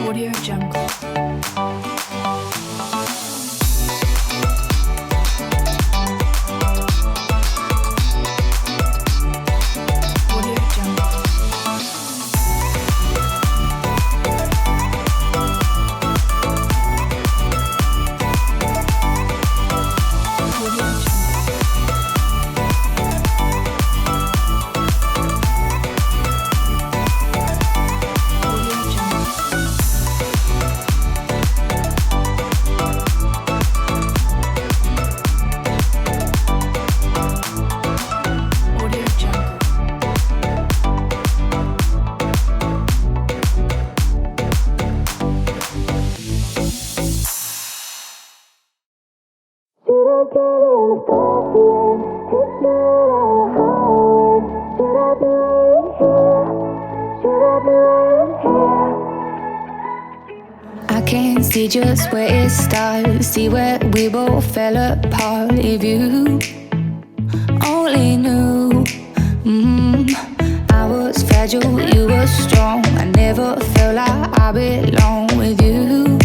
Audio Jungle. I can see just where it starts, see where we both fell apart. If you only knew, I was fragile, you were strong. I never felt like I belong with you.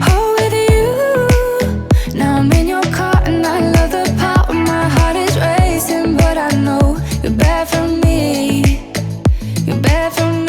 Oh, with you. Now I'm in your car and I love the part when my heart is racing, but I know you're bad for me. You're bad for me.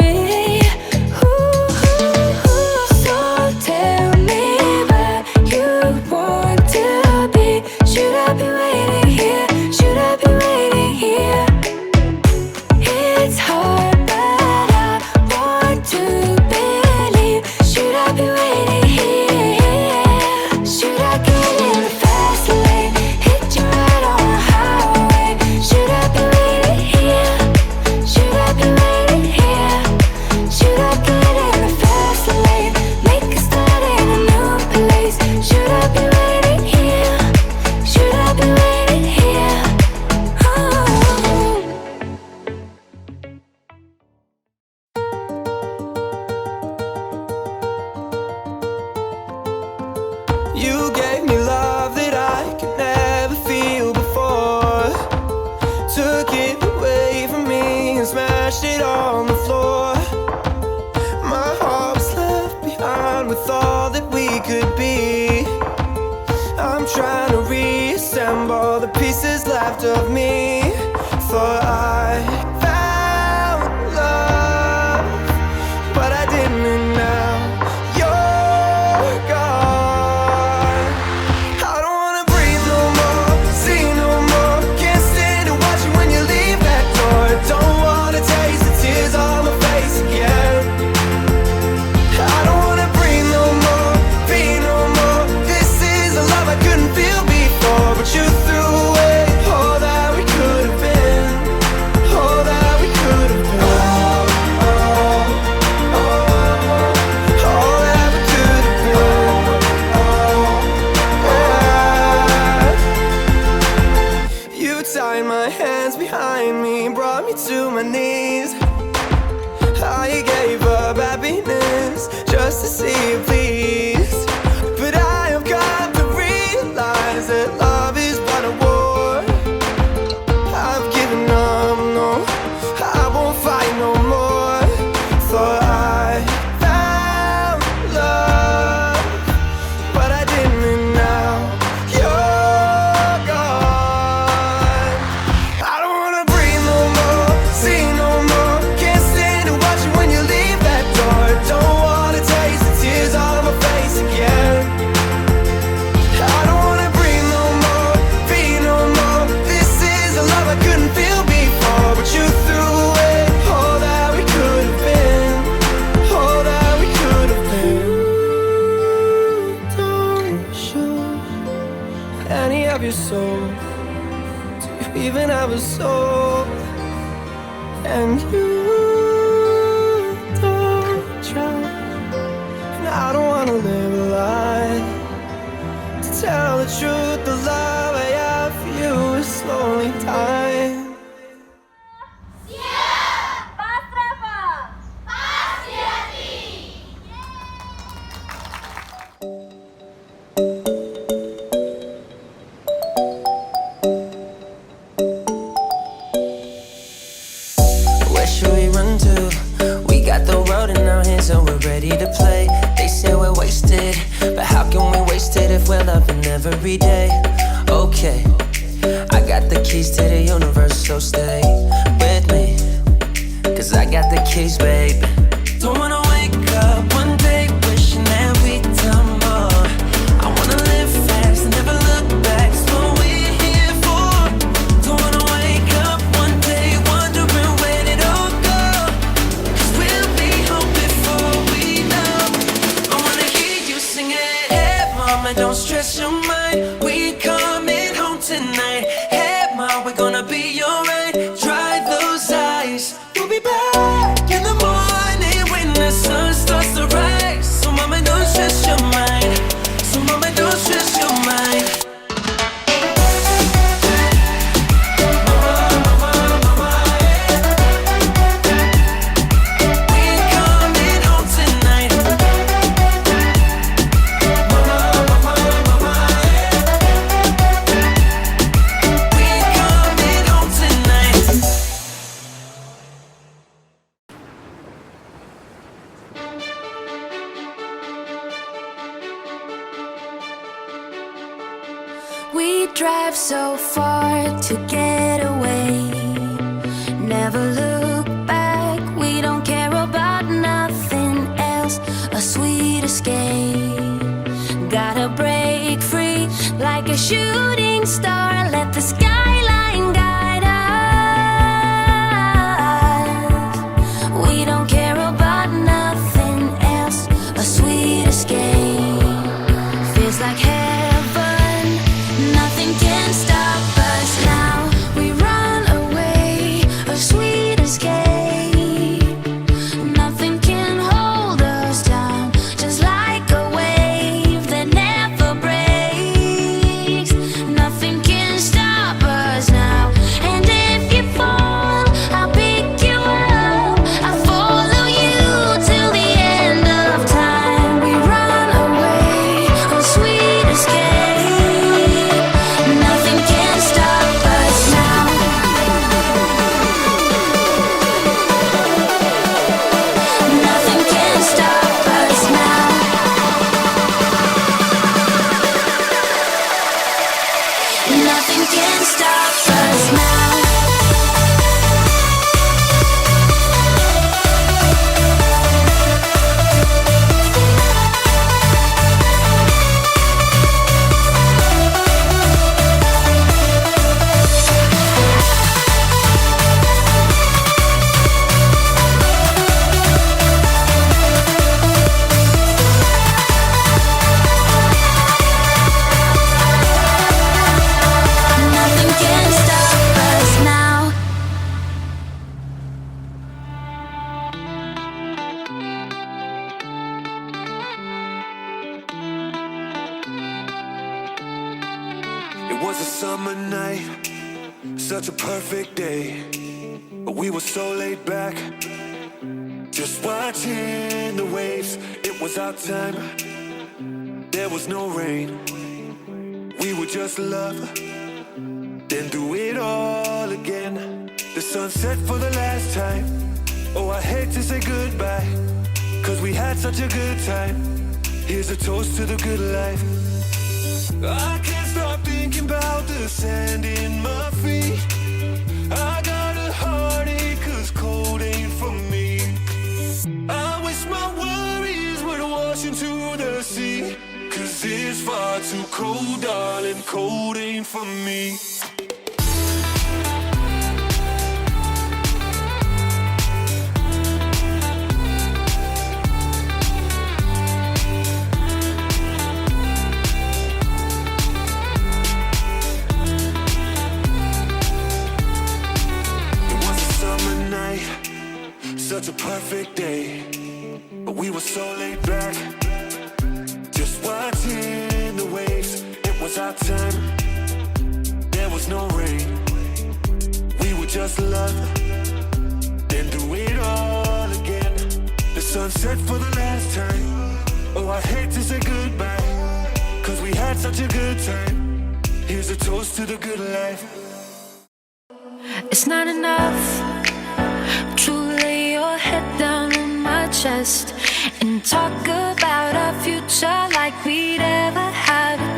Of me, for I found love, but I didn't, and now you're gone. I don't wanna breathe no more, see no more. Can't stand to watch you when you leave that door. Don't wanna taste the tears on my face again. I don't wanna breathe no more, be no more. This is a love I couldn't feel before, but you threw away. To my knees, I gave up happiness just to see you pleased. But I have got to realize that love is but a war. I've given up, no, I won't fight no more. For I found love, but I didn't, and now you're gone. I don't wanna breathe no more, see no more. Can't stand to watch you when you leave that door. Don't wanna taste the tears on my face again. I don't wanna breathe no more, be no more. This is a love I couldn't feel before, but you threw away all that we could have been, all that we could have been. You don't show any of your soul. Do you even have a soul? And you don't try. And I don't wanna live a lie. To tell the truth, the love I have for you is slowly dying. we're loving every day. Okay, I got the keys to the universe, so stay with me, 'cause I got the keys, baby. Don't wanna wake up one day wishing that we'd done more. I wanna live fast and never look back. It's what we're here for. Don't wanna wake up one day wondering where it all go. 'Cause we'll be home before we know. I wanna hear you sing it. Hey mama, don't stress your mind. We coming home tonight. Hey mom, we're gonna be alright. Dry those eyes. We'll be back in the morning when the sun starts to rise. So mama, don't stress your mind. So mama, don't stress your mind. We drive so far to get away. Never look back. We don't care about nothing else. A sweet escape. Gotta break free like a shooting star. Let the skyline guide us. We don't care about nothing else. A sweet escape. Feels like heaven. Nothing can stop us now. We run away, a sweet escape. Nothing can hold us down, just like a wave that never breaks. Nothing can stop us now. And if you fall, I'll pick you up. I'll follow you till the end of time. We run away, a sweet escape. Nothing can stop us now. Nothing can stop us now. Nothing can stop us now. Nothing can stop us now. It was a summer night, such a perfect day. But we were so laid back, just watching the waves. It was our time, there was no rain. We would just love, then do it all again. The sun set for the last time. Oh, I hate to say goodbye, 'cause we had such a good time. Here's a toast to the good life. I can't stop thinking about the sand in my feet. I got a heartache 'cause cold ain't for me. I wish my worries would wash into the sea, 'cause it's far too cold, darling, cold ain't for me. Such a perfect day, but we were so laid back, just watching the waves. It was our time, there was no rain. We would just love, then do it all again. The sun set for the last time. Oh, I hate to say goodbye, 'cause we had such a good time. Here's a toast to the good life. It's not enough to lay your head down on my chest and talk about our future like we'd ever have a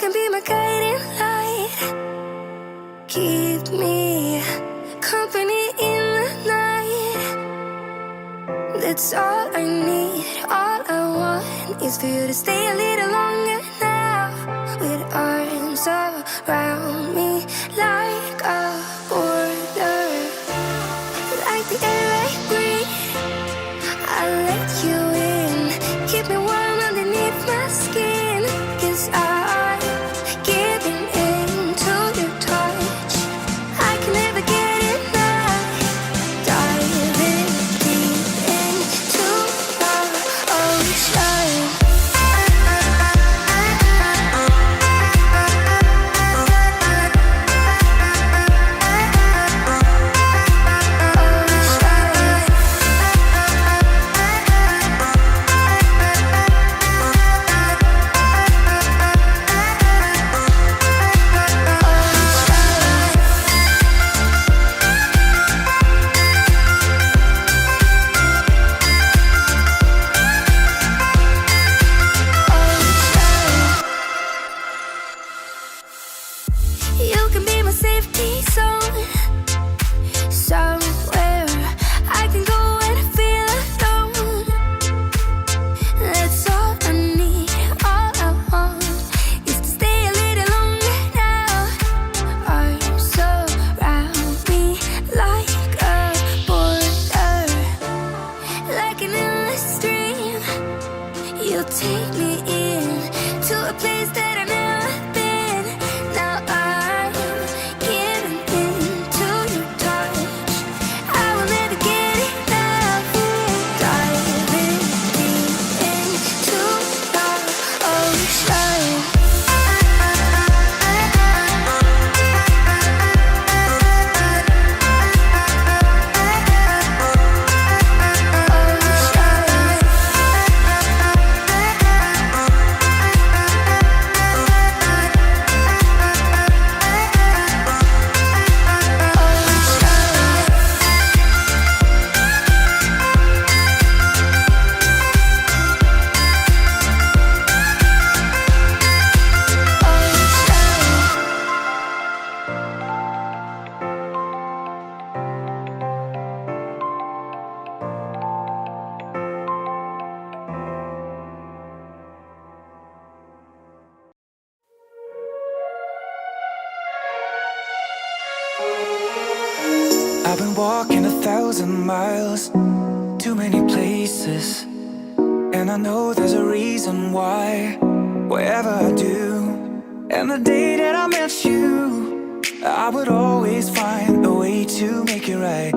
can be my guiding light. Keep me company in the night. That's all I need. All I want is for you to stay a little longer now. With arms around me like a border, like the air I breathe. I'll let you in. Keep me warm underneath my skin. 'Cause I'm giving in to your touch. I can never get enough. Diving deep into the ocean. You can be my safety zone. Somewhere I can go and feel alone. That's all I need. All I want is to stay a little longer now. Arms around me like a border, like an endless stream. You take me in to a place that I've never been. Now I'm giving in to your touch. I will never get enough. Diving deep into the ocean. I've been walking 1,000 miles, too many places, and I know there's a reason why. Whatever I do, and the day that I met you, I would always find a way to make it right.